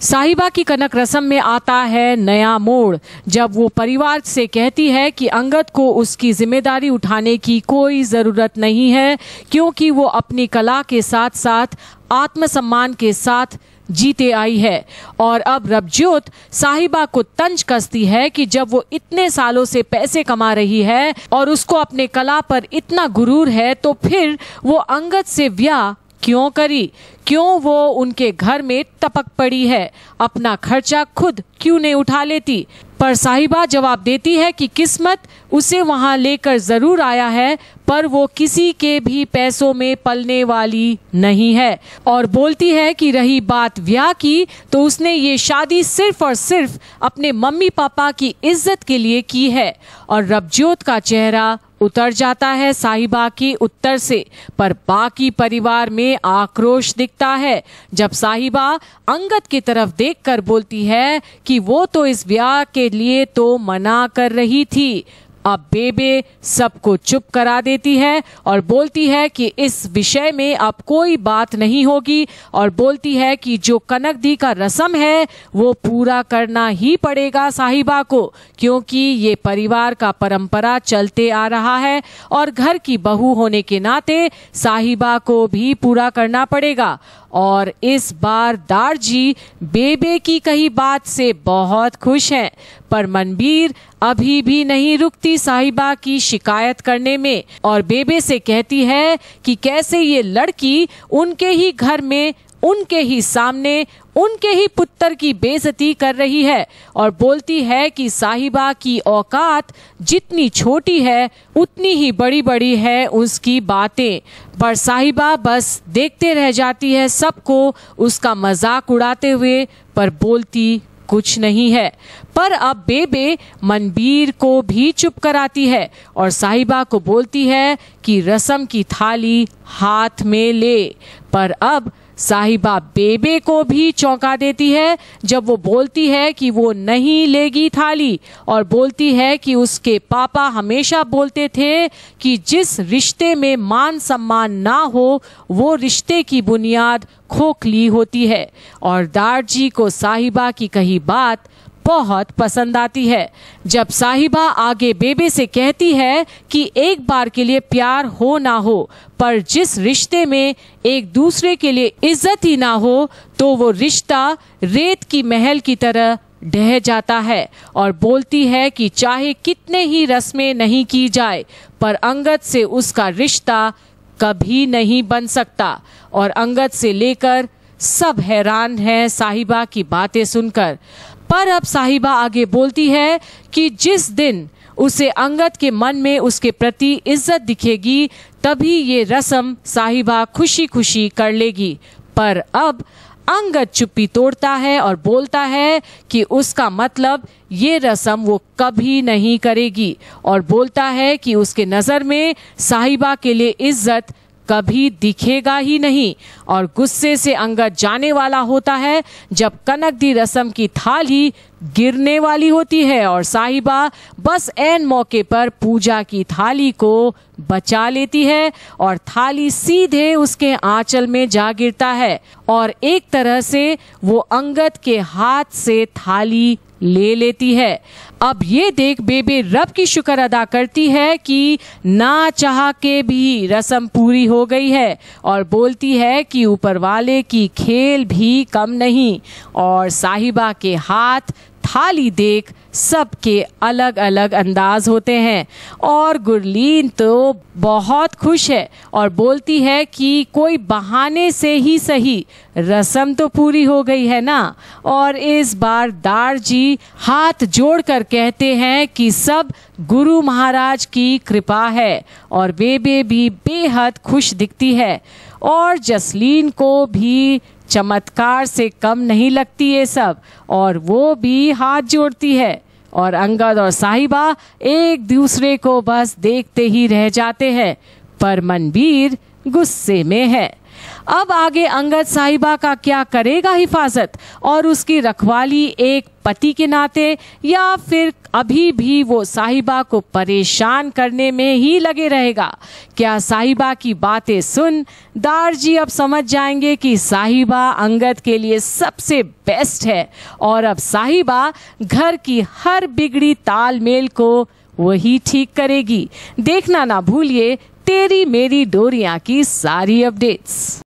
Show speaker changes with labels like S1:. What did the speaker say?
S1: साहिबा की कनक रस्म में आता है नया मोड़, जब वो परिवार से कहती है कि अंगद को उसकी जिम्मेदारी उठाने की कोई ज़रूरत नहीं है, क्योंकि वो अपनी कला के साथ साथ आत्मसम्मान के साथ जीते आई है। और अब रबज्योत साहिबा को तंज कसती है कि जब वो इतने सालों से पैसे कमा रही है और उसको अपने कला पर इतना गुरूर है, तो फिर वो अंगद से ब्याह क्यों करी, क्यों वो उनके घर में टपक पड़ी है, अपना खर्चा खुद क्यों नहीं उठा लेती। पर साहिबा जवाब देती है कि किस्मत उसे वहां लेकर जरूर आया है, पर वो किसी के भी पैसों में पलने वाली नहीं है। और बोलती है कि रही बात ब्याह की, तो उसने ये शादी सिर्फ और सिर्फ अपने मम्मी पापा की इज्जत के लिए की है। और रबज्योत का चेहरा उतर जाता है साहिबा के उत्तर से, पर बाकी परिवार में आक्रोश दिखता है जब साहिबा अंगद की तरफ देखकर बोलती है कि वो तो इस ब्याह के लिए तो मना कर रही थी। अब बेबे सबको चुप करा देती है और बोलती है कि इस विषय में अब कोई बात नहीं होगी, और बोलती है कि जो कनकदी का रस्म है वो पूरा करना ही पड़ेगा साहिबा को, क्योंकि ये परिवार का परंपरा चलते आ रहा है और घर की बहू होने के नाते साहिबा को भी पूरा करना पड़ेगा। और इस बार दारजी बेबे की कही बात से बहुत खुश हैं, पर मनबीर अभी भी नहीं रुकती साहिबा की शिकायत करने में और बेबे से कहती है कि कैसे ये लड़की उनके ही घर में, उनके ही सामने, उनके ही पुत्र की बेइज्जती कर रही है। और बोलती है कि साहिबा की औकात जितनी छोटी है उतनी ही बड़ी बड़ी है उसकी बातें। पर साहिबा बस देखते रह जाती है सबको उसका मजाक उड़ाते हुए, पर बोलती कुछ नहीं है। पर अब बेबे मनबीर को भी चुप कराती है और साहिबा को बोलती है कि रस्म की थाली हाथ में ले। पर अब साहिबा बेबे को भी चौंका देती है जब वो बोलती है कि वो नहीं लेगी थाली, और बोलती है कि उसके पापा हमेशा बोलते थे कि जिस रिश्ते में मान सम्मान ना हो वो रिश्ते की बुनियाद खोखली होती है। और दारजी को साहिबा की कही बात बहुत पसंद आती है। जब साहिबा आगे बेबे से कहती है कि एक बार के लिए प्यार हो ना हो, पर जिस रिश्ते में एक दूसरे के लिए इज्जत ही ना हो, तो वो रिश्ता रेत की महल की तरह ढह जाता है। और बोलती है कि चाहे कितने ही रस्में नहीं की जाए, पर अंगद से उसका रिश्ता कभी नहीं बन सकता। और अंगद से लेकर सब हैरान हैं साहिबा की बातें सुनकर। पर अब साहिबा आगे बोलती है कि जिस दिन उसे अंगद के मन में उसके प्रति इज्जत दिखेगी, तभी ये रस्म साहिबा खुशी खुशी कर लेगी। पर अब अंगद चुप्पी तोड़ता है और बोलता है कि उसका मतलब ये रस्म वो कभी नहीं करेगी, और बोलता है कि उसके नज़र में साहिबा के लिए इज्जत कभी दिखेगा ही नहीं। और गुस्से से अंगद जाने वाला होता है जब कनकदी रस्म की थाली गिरने वाली होती है और साहिबा बस ऐन मौके पर पूजा की थाली को बचा लेती है और थाली सीधे उसके आंचल में जा गिरता है, और एक तरह से वो अंगद के हाथ से थाली ले लेती है। अब ये देख बेबे रब की शुक्र अदा करती है कि ना चाह के भी रस्म पूरी हो गई है, और बोलती है कि ऊपर वाले की खेल भी कम नहीं। और साहिबा के हाथ थाली देख सबके अलग अलग अंदाज होते हैं, और गुरलीन तो बहुत खुश है और बोलती है कि कोई बहाने से ही सही रस्म तो पूरी हो गई है ना। और इस बार दारजी हाथ जोड़कर कहते हैं कि सब गुरु महाराज की कृपा है, और बेबे भी बेहद खुश दिखती है, और जसलीन को भी चमत्कार से कम नहीं लगती ये सब, और वो भी हाथ जोड़ती है। और अंगद और साहिबा एक दूसरे को बस देखते ही रह जाते हैं, पर मनबीर गुस्से में है। अब आगे अंगद साहिबा का क्या करेगा हिफाजत और उसकी रखवाली एक पति के नाते, या फिर अभी भी वो साहिबा को परेशान करने में ही लगे रहेगा? क्या साहिबा की बातें सुन दारजी अब समझ जाएंगे कि साहिबा अंगद के लिए सबसे बेस्ट है और अब साहिबा घर की हर बिगड़ी तालमेल को वही ठीक करेगी? देखना ना भूलिए तेरी मेरी डोरियां की सारी अपडेट्स।